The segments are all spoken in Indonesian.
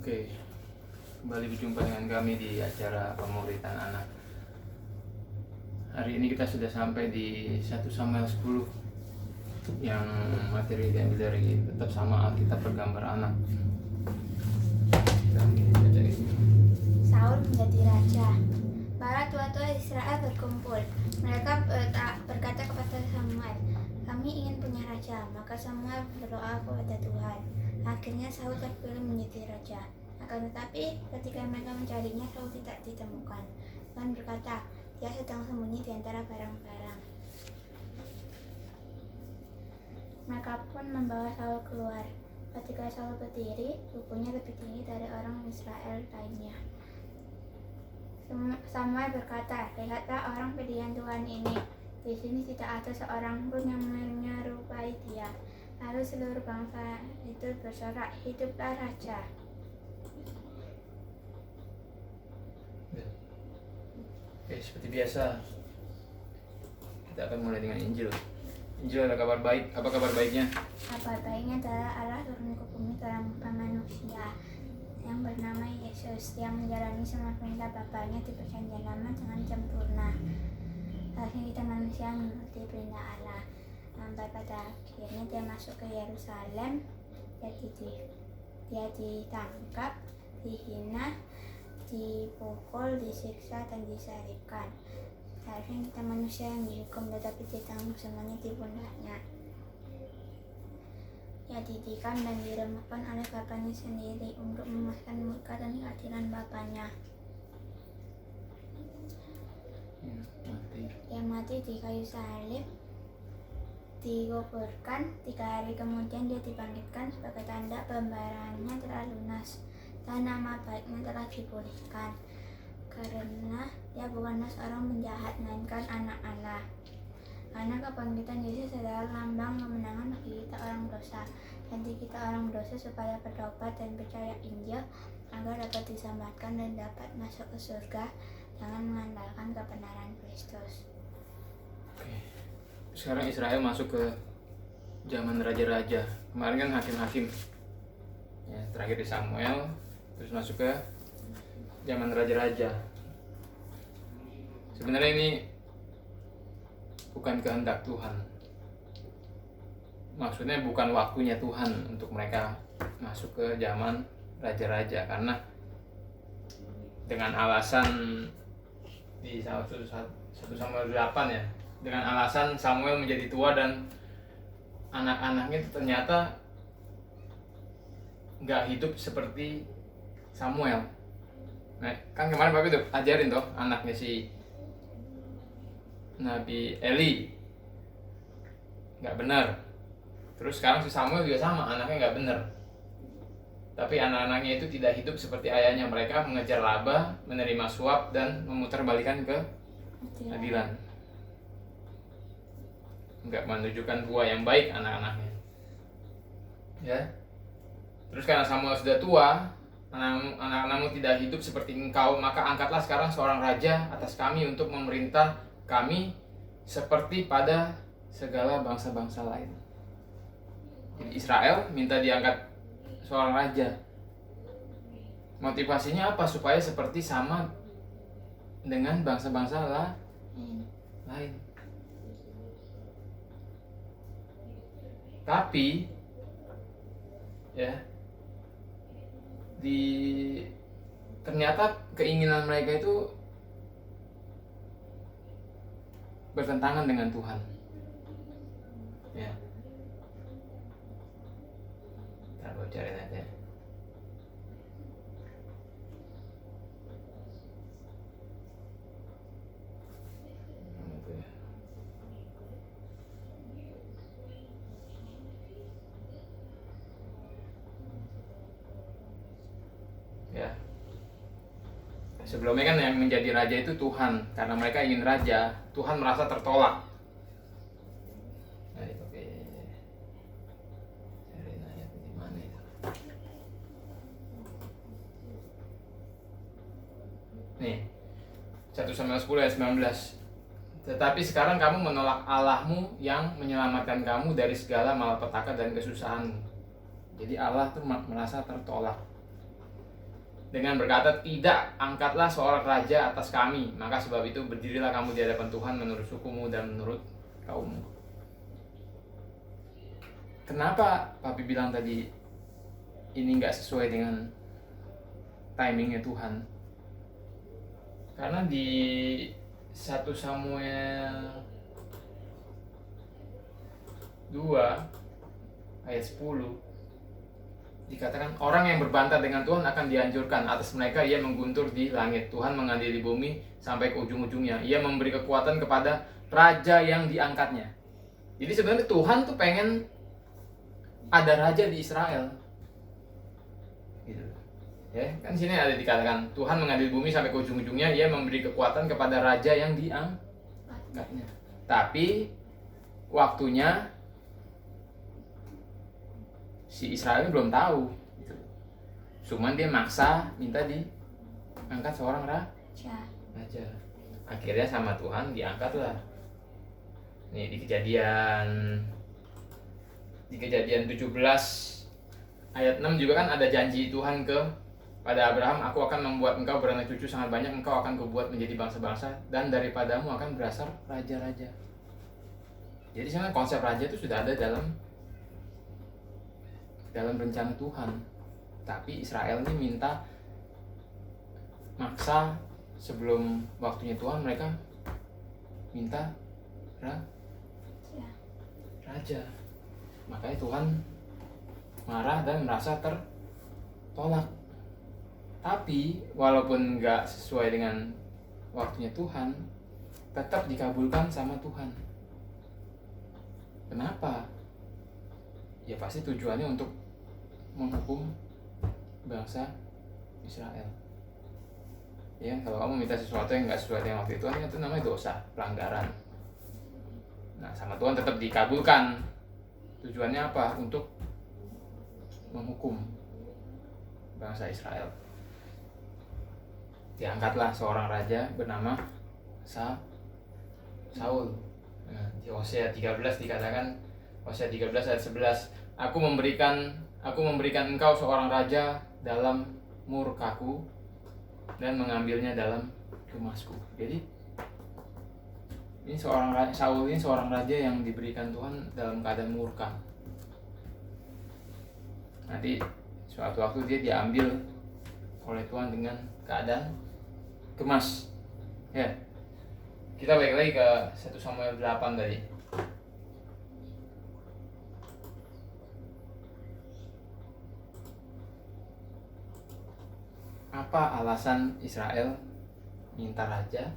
Oke, kembali berjumpa dengan kami di acara pemuritan anak. Hari ini kita sudah sampai di 1 Samuel 10 yang materi diambil dari Tetap Sama Alkitab Bergambar Anak. Saul menjadi raja. Para tua-tua Israel berkumpul. Mereka berkata kepada Samuel, "Kami ingin punya raja." Maka Samuel berdoa kepada Tuhan. Akhirnya Saul terpilih menjadi raja. Akan tetapi ketika mereka mencarinya, Saul tidak ditemukan. Tuhan berkata, "Dia sedang sembunyi di antara barang-barang." Mereka pun membawa Saul keluar. Ketika Saul berdiri, tubuhnya lebih tinggi dari orang Israel lainnya. Samuel berkata, "Lihatlah orang pilihan Tuhan ini. Di sini tidak ada seorang pun yang menyerupai dia." Lalu seluruh bangsa itu bersorak, "Hiduplah raja." Oke, seperti biasa kita akan mulai dengan Injil. Injil ada kabar baik. Apa kabar baiknya? Kabar baiknya adalah Allah turun ke bumi dalam manusia yang bernama Yesus, yang menjalani semua perintah Bapaknya di perjanjian lama dengan sempurna. Akhirnya kita manusia mengerti perintah Allah. Sampai pada akhirnya dia masuk ke Yerusalem. Dia ditangkap, dihina, dipukul, disiksa, dan disalibkan. Seharusnya kita manusia yang dihukum, tetapi ditanggung semuanya di pundaknya. Ia didikan dan diremukkan oleh Bapaknya sendiri untuk memuaskan murka dan keadilan Bapaknya. Dia mati di kayu salib, dikuburkan. 3 hari kemudian dia dibangkitkan sebagai tanda pembayarannya telah lunas dan nama baiknya telah dipulihkan, karena dia bukanlah seorang penjahat, melainkan anak Allah. Karena kebangkitan Yesus adalah lambang kemenangan bagi kita orang dosa, dan bagi kita orang dosa supaya bertobat dan percaya Injil agar dapat diselamatkan dan dapat masuk ke surga dengan mengandalkan kebenaran Kristus. Oke. Sekarang Israel masuk ke zaman raja-raja. Kemarin kan hakim-hakim. Ya, terakhir di Samuel, terus masuk ke zaman raja-raja. Sebenarnya ini bukan kehendak Tuhan. Maksudnya bukan waktunya Tuhan untuk mereka masuk ke zaman raja-raja, karena dengan alasan di 1 Samuel 8 ya, dengan alasan Samuel menjadi tua dan anak-anaknya ternyata nggak hidup seperti Samuel. Nah, kan kemarin Bapak itu ajarin toh anaknya si Nabi Eli nggak benar. Terus sekarang si Samuel juga sama, anaknya nggak benar. Tapi anak-anaknya itu tidak hidup seperti ayahnya. Mereka mengejar laba, menerima suap, dan memutarbalikkan ke keadilan. Nggak menunjukkan buah yang baik anak-anaknya. Ya. Terus karena Samuel sudah tua, anak-anakmu tidak hidup seperti engkau, maka angkatlah sekarang seorang raja atas kami untuk memerintah kami seperti pada segala bangsa-bangsa lain. Jadi Israel minta diangkat seorang raja. Motivasinya apa? Supaya seperti sama dengan bangsa-bangsa lain. Tapi ya, ternyata keinginan mereka itu bertentangan dengan Tuhan. Ya. Kita bocorin aja. Ya. Sebelumnya kan yang menjadi raja itu Tuhan, karena mereka ingin raja, Tuhan merasa tertolak. Nah, oke. Cariin ayat di mana itu? Nih. 1 Samuel 10 ayat 19. Tetapi sekarang kamu menolak Allahmu yang menyelamatkan kamu dari segala malapetaka dan kesusahanmu. Jadi Allah tuh merasa tertolak. dengan berkata, "Tidak, angkatlah seorang raja atas kami. Maka sebab itu berdirilah kamu di hadapan Tuhan menurut sukumu dan menurut kaummu." Kenapa Papi bilang tadi ini nggak sesuai dengan timingnya Tuhan? Karena di 1 Samuel 2 ayat 10 dikatakan, orang yang berbantah dengan Tuhan akan dihancurkan. Atas mereka ia mengguntur di langit. Tuhan mengadili bumi sampai ke ujung-ujungnya. Ia memberi kekuatan kepada raja yang diangkatnya. Jadi sebenarnya Tuhan tuh pengen ada raja di Israel. Gitu. Ya, kan sini ada dikatakan Tuhan mengadili bumi sampai ke ujung-ujungnya. Ia memberi kekuatan kepada raja yang diangkatnya. Tapi waktunya si Israel belum tahu gitu. Cuman dia maksa minta diangkat seorang raja. Akhirnya sama Tuhan diangkatlah. Nih di kejadian 17 ayat 6 juga kan ada janji Tuhan pada Abraham, "Aku akan membuat engkau beranak cucu sangat banyak, engkau akan kubuat menjadi bangsa-bangsa, dan daripadamu akan berasal raja-raja." Jadi sebenarnya konsep raja itu sudah ada dalam rencana Tuhan. Tapi Israel ini minta maksa sebelum waktunya Tuhan, mereka minta raja. Makanya Tuhan marah dan merasa tertolak. Tapi walaupun nggak sesuai dengan waktunya Tuhan, tetap dikabulkan sama Tuhan. Kenapa? Ya pasti tujuannya untuk menghukum bangsa Israel. Ya, kalau kamu minta sesuatu yang nggak sesuai dengan waktu Tuhan, itu namanya dosa, pelanggaran. Nah, sama Tuhan tetap dikabulkan. Tujuannya apa? Untuk menghukum bangsa Israel. Diangkatlah seorang raja bernama Saul. Nah, di Hosea 13 dikatakan, Hosea 13 ayat 11, Aku memberikan engkau seorang raja dalam murkaku dan mengambilnya dalam kemasku. Jadi ini Saul ini seorang raja yang diberikan Tuhan dalam keadaan murka. Nanti suatu waktu dia diambil oleh Tuhan dengan keadaan kemas. Ya. Kita balik lagi ke 1 Samuel 8 tadi. Apa alasan Israel minta raja?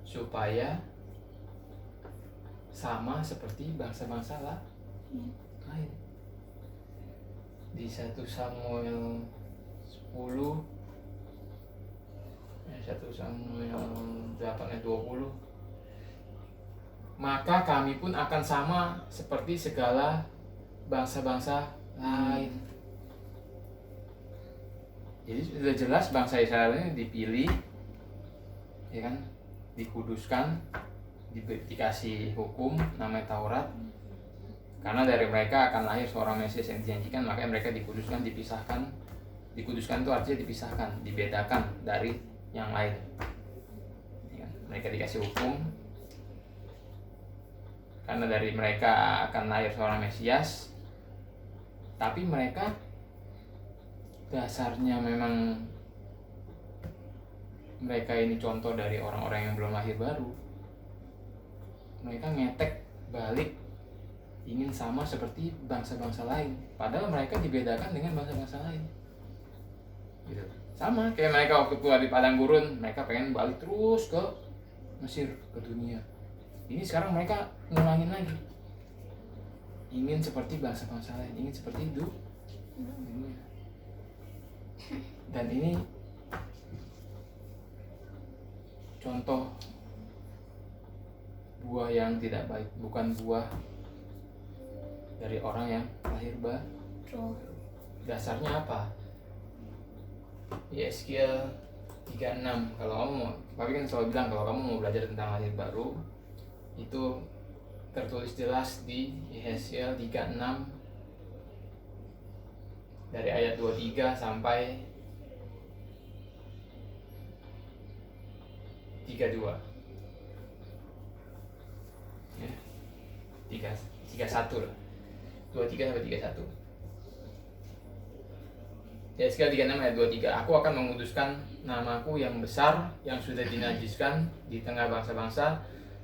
Supaya sama seperti bangsa-bangsa lain. Di 1 Samuel 10 1 Samuel 8 ayat 20, maka kami pun akan sama seperti segala bangsa-bangsa lain. Jadi sudah jelas bangsa Israel ini dipilih, ya kan, dikuduskan, dikasih hukum namanya Taurat, karena dari mereka akan lahir seorang Mesias yang dijanjikan. Makanya mereka dikuduskan, dipisahkan. Dikuduskan itu artinya dipisahkan, dibedakan dari yang lain, ya kan? Mereka dikasih hukum karena dari mereka akan lahir seorang Mesias. Tapi mereka dasarnya memang mereka ini contoh dari orang-orang yang belum lahir baru. Mereka ngetek balik, ingin sama seperti bangsa-bangsa lain, padahal mereka dibedakan dengan bangsa-bangsa lain. Gitu. Sama kayak mereka waktu keluar di padang gurun, mereka pengen balik terus ke Mesir, ke dunia. Ini sekarang mereka ngulangin lagi, ingin seperti bangsa-bangsa lain, ingin seperti dunia. Dan ini contoh buah yang tidak baik, bukan buah dari orang yang lahir baru. Dasarnya apa? Yeskiel 36. Kalau kamu mau, Papi kan selalu bilang kalau kamu mau belajar tentang lahir baru, itu tertulis jelas di Yeskiel 36 dari ayat 23 sampai 32. Ya. 31 lah. 23 sampai 31. Ya, sekali 36 ayat 23. Aku akan menguduskan namaku yang besar yang sudah dinajiskan di tengah bangsa-bangsa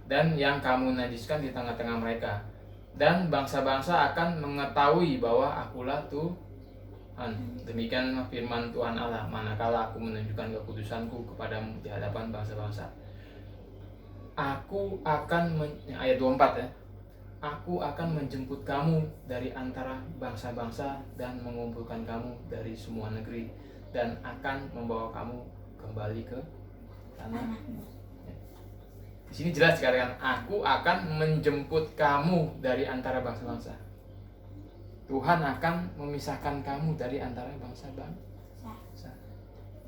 dan yang kamu najiskan di tengah-tengah mereka. Dan bangsa-bangsa akan mengetahui bahwa akulah Tuhan. Demikian firman Tuhan Allah, manakala aku menunjukkan kekudusanku kepadamu di hadapan bangsa-bangsa. Aku akan ayat 24 ya. Aku akan menjemput kamu dari antara bangsa-bangsa dan mengumpulkan kamu dari semua negeri dan akan membawa kamu kembali ke tanah. Di sini jelas sekali kan, aku akan menjemput kamu dari antara bangsa-bangsa. Tuhan akan memisahkan kamu dari antara bangsa-bangsa.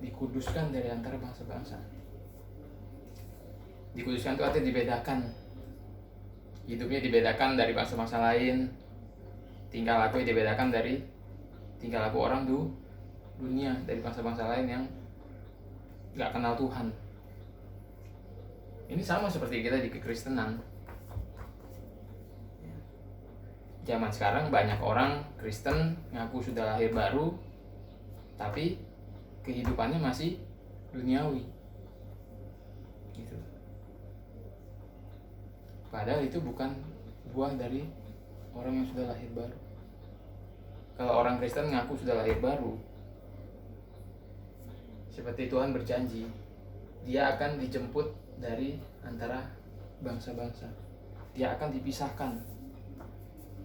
Dikuduskan dari antara bangsa-bangsa. Dikuduskan itu artinya dibedakan. Hidupnya dibedakan dari bangsa-bangsa lain. Tingkah laku dibedakan dari tingkah laku orang dunia, dari bangsa-bangsa lain yang gak kenal Tuhan. Ini sama seperti kita di kekristenan. Zaman sekarang banyak orang Kristen ngaku sudah lahir baru, tapi kehidupannya masih duniawi. Gitu. Padahal itu bukan buah dari orang yang sudah lahir baru. Kalau orang Kristen ngaku sudah lahir baru, seperti Tuhan berjanji, dia akan dijemput dari antara bangsa-bangsa. Dia akan dipisahkan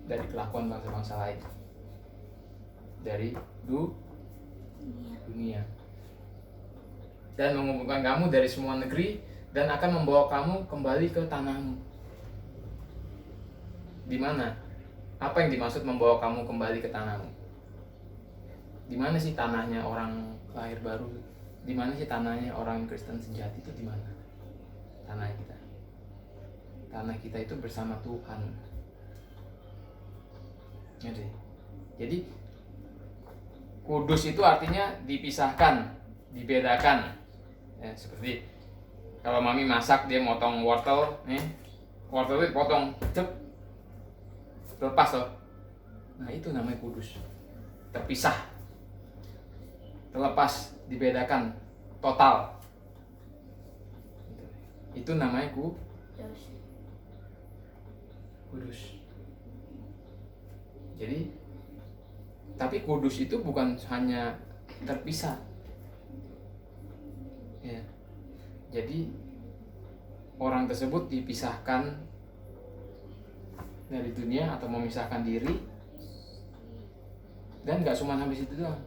dari kelakuan bangsa-bangsa lain, dari dunia, dan mengumpulkan kamu dari semua negeri dan akan membawa kamu kembali ke tanahmu. Di mana? Apa yang dimaksud membawa kamu kembali ke tanahmu? Di mana sih tanahnya orang lahir baru? Di mana sih tanahnya orang Kristen sejati itu di mana? Tanah kita. Tanah kita itu bersama Tuhan. Jadi kudus itu artinya dipisahkan, dibedakan. Ya, seperti kalau mami masak, dia motong wortel, wortel itu potong, lepas loh. Nah itu namanya kudus. Terpisah, terlepas, dibedakan, total. Itu namanya kudus. Jadi, tapi kudus itu bukan hanya terpisah. Ya. Jadi orang tersebut dipisahkan dari dunia atau memisahkan diri, dan gak cuma sampai situ doang,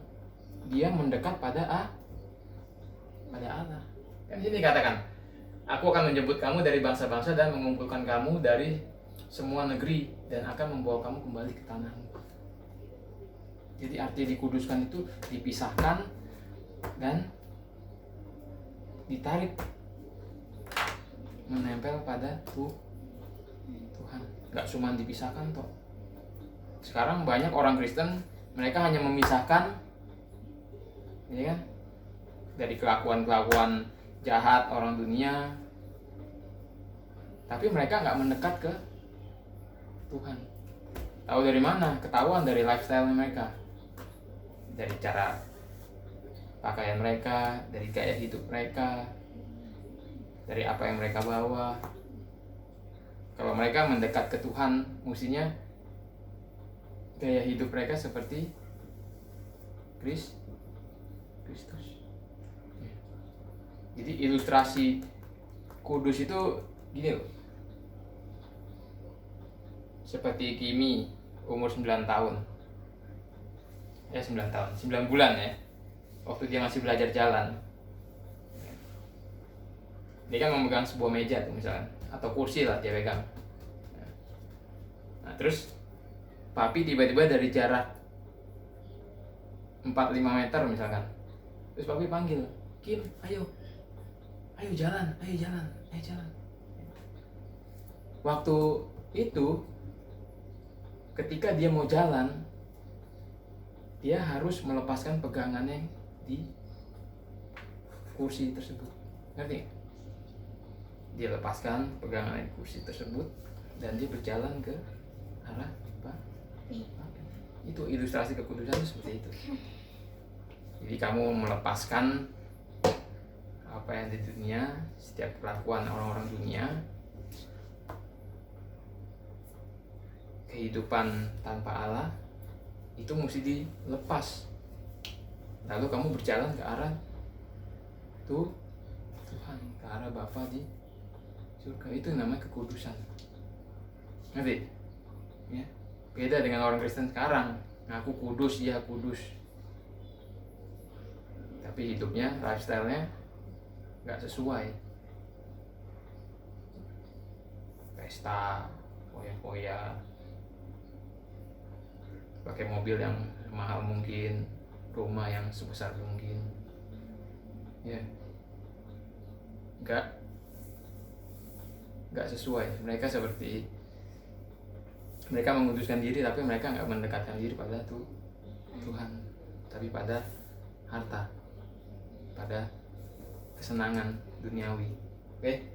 dia mendekat pada Allah. Kan sini katakan, aku akan menjemput kamu dari bangsa-bangsa dan mengumpulkan kamu dari semua negeri dan akan membawa kamu kembali ke tanahmu. Jadi arti dikuduskan itu dipisahkan dan ditarik, menempel pada Tuhan. Gak cuma dipisahkan toh. Sekarang banyak orang Kristen, mereka hanya memisahkan, ya kan, dari kelakuan jahat orang dunia, tapi mereka nggak mendekat ke Tuhan. Tahu dari mana? Ketahuan dari lifestyle mereka, dari cara pakaian mereka, dari gaya hidup mereka, dari apa yang mereka bawa. Kalau mereka mendekat ke Tuhan, mestinya gaya hidup mereka seperti Kristus. Jadi ilustrasi kudus itu gini loh. Seperti Kimi, umur 9 tahun. 9 tahun, 9 bulan ya. Waktu dia masih belajar jalan. Dia kan memegang sebuah meja tuh misalkan, atau kursi lah dia pegang. Nah, terus papi tiba-tiba dari jarak 4-5 meter misalkan. Terus papi panggil, "Kim, ayo jalan. Waktu itu ketika dia mau jalan, dia harus melepaskan pegangannya di kursi tersebut. Ngerti? Dia lepaskan pegangan kursi tersebut dan dia berjalan ke arah apa? Itu ilustrasi kekudusan itu seperti itu. Jadi kamu melepaskan apa yang di dunia, setiap kelakuan orang-orang dunia, kehidupan tanpa Allah itu mesti dilepas. Lalu kamu berjalan ke arah Tuhan, ke arah Bapa di surga. Itu namanya kekudusan. Ngerti? Ya. Beda dengan orang Kristen sekarang, ngaku kudus, iya kudus, tapi hidupnya, lifestyle-nya nggak sesuai. Pesta, foya-foya, pakai mobil yang mahal mungkin, rumah yang sebesar mungkin, ya, nggak sesuai. Mereka seperti mereka menguduskan diri, tapi mereka nggak mendekatkan diri pada Tuhan, tapi pada harta, pada kesenangan duniawi. Oke?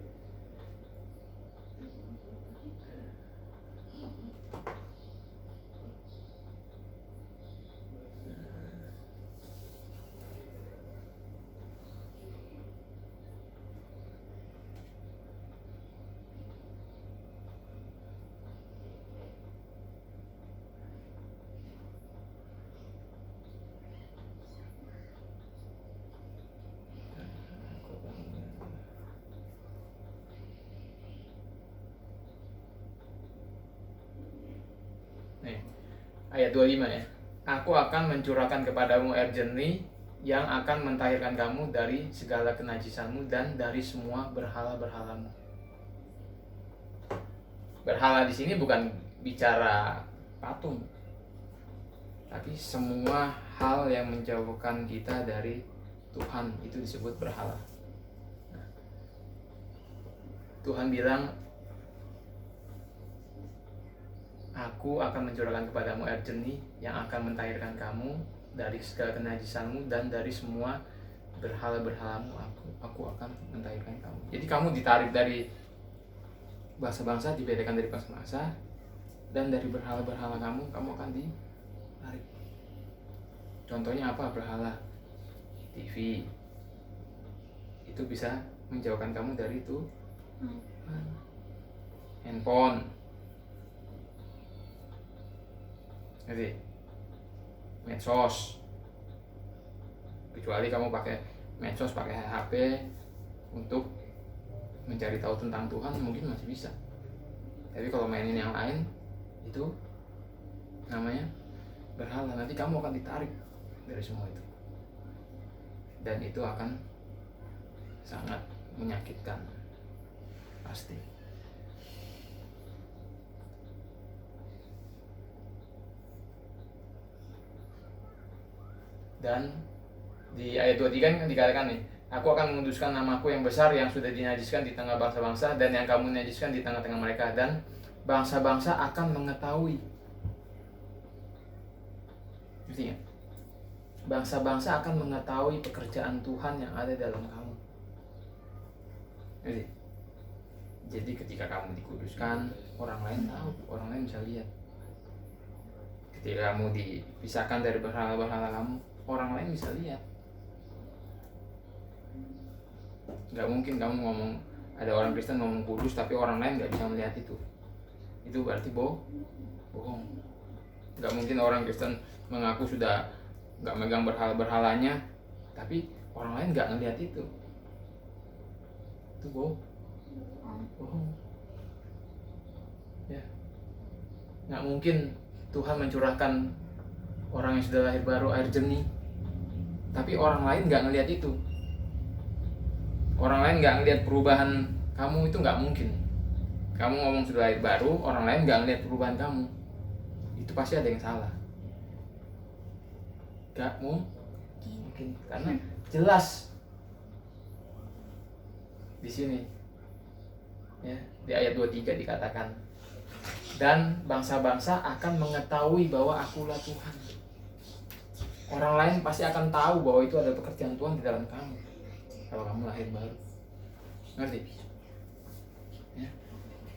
Ayat 25 ya. Aku akan mencurahkan kepadamu air jernih yang akan mentahirkan kamu dari segala kenajisanmu dan dari semua berhala-berhalamu. Berhala di sini bukan bicara patung, tapi semua hal yang menjauhkan kita dari Tuhan itu disebut berhala. Tuhan bilang, aku akan mencurahkan kepadamu air jernih yang akan mentahirkan kamu dari segala kenajisanmu dan dari semua berhala-berhalamu. Aku akan mentahirkan kamu. Jadi kamu ditarik dari bangsa-bangsa, dibedakan dari bangsa-bangsa, dan dari berhala-berhala kamu akan ditarik. Contohnya apa? Berhala TV itu bisa menjauhkan kamu dari itu. Handphone, jadi medsos, kecuali kamu pakai medsos, pakai HP untuk mencari tahu tentang Tuhan, mungkin masih bisa. Tapi kalau mainin yang lain, itu namanya berhala. Nanti kamu akan ditarik dari semua itu, dan itu akan sangat menyakitkan, pasti. Dan di ayat 23 kan dikatakan nih, aku akan menguduskan namaku yang besar yang sudah dinajiskan di tengah bangsa-bangsa, dan yang kamu najiskan di tengah-tengah mereka, dan bangsa-bangsa akan mengetahui. Artinya, bangsa-bangsa akan mengetahui pekerjaan Tuhan yang ada dalam kamu. Jadi ketika kamu dikuduskan, orang lain tahu, orang lain bisa lihat. Ketika kamu dipisahkan dari berhala-berhala kamu, orang lain bisa lihat. Gak mungkin kamu ngomong, ada orang Kristen ngomong kudus tapi orang lain gak bisa melihat itu. Itu berarti bohong. Gak mungkin orang Kristen mengaku sudah gak megang berhala-berhalanya, tapi orang lain gak ngelihat itu. Itu bohong. Ya, gak mungkin Tuhan mencurahkan orang yang sudah lahir baru air jernih, tapi orang lain nggak ngelihat itu. Orang lain nggak ngelihat perubahan kamu, itu nggak mungkin. Kamu ngomong sudah lahir baru, orang lain nggak ngelihat perubahan kamu, itu pasti ada yang salah. Nggak mungkin, karena jelas di sini, ya, di ayat 23 dikatakan, dan bangsa-bangsa akan mengetahui bahwa akulah Tuhan. Orang lain pasti akan tahu bahwa itu ada pekerjaan Tuhan di dalam kamu kalau kamu lahir baru. Ngerti? Ya.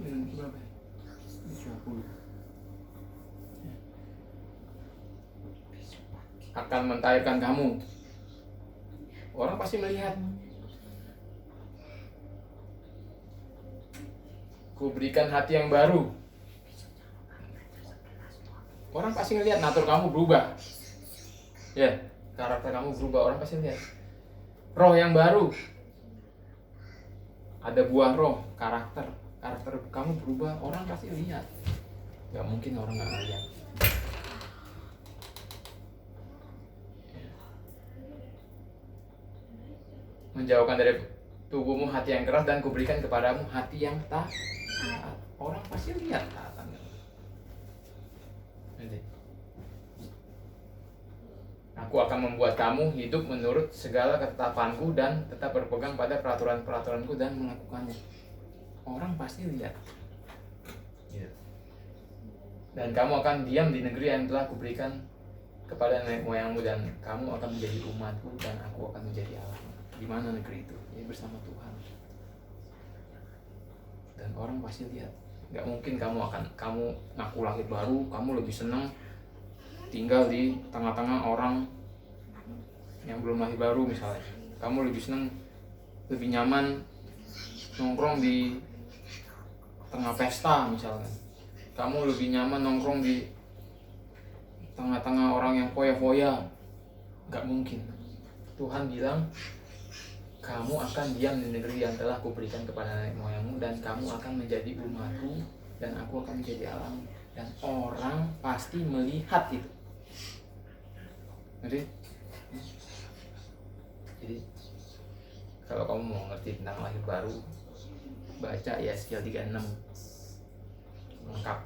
Berapa? 30. Ya. Akan mentahirkan kamu. Orang pasti melihat. Kuberikan hati yang baru. Orang pasti ngelihat natur kamu berubah. Ya, karakter kamu berubah, orang pasti lihat. Roh yang baru. Ada buah roh, karakter kamu berubah, orang pasti lihat. Gak mungkin orang gak lihat. Menjauhkan dari tubuhmu hati yang keras dan kuberikan kepadamu hati yang taat. Orang pasti lihat taatannya. Aku akan membuat kamu hidup menurut segala ketetapanku dan tetap berpegang pada peraturan-peraturanku dan melakukannya. Orang pasti lihat. Dan kamu akan diam di negeri yang telah kuberikan kepada nenek moyangmu, dan kamu akan menjadi umatku dan aku akan menjadi Allah. Di mana negeri itu? Ya, bersama Tuhan. Dan orang pasti lihat. Gak mungkin kamu ngaku lahir baru, kamu lebih senang tinggal di tengah-tengah orang yang belum lahir baru misalnya. Kamu lebih senang, lebih nyaman nongkrong di tengah pesta misalnya. Kamu lebih nyaman nongkrong di tengah-tengah orang yang foya-foya. Gak mungkin. Tuhan bilang, kamu akan diam di negeri yang telah kuberikan kepada nenek moyangmu, dan kamu akan menjadi umatku dan aku akan menjadi Allahmu. Dan orang pasti melihat itu. Jadi kalau kamu mau ngerti tentang lahir baru, baca Yeskiel 36 lengkap.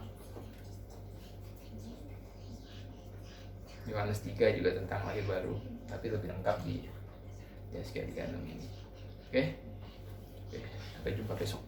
Yohanes 3 juga tentang lahir baru, tapi lebih lengkap di Yeskiel 36 ini. Oke? Sampai jumpa besok.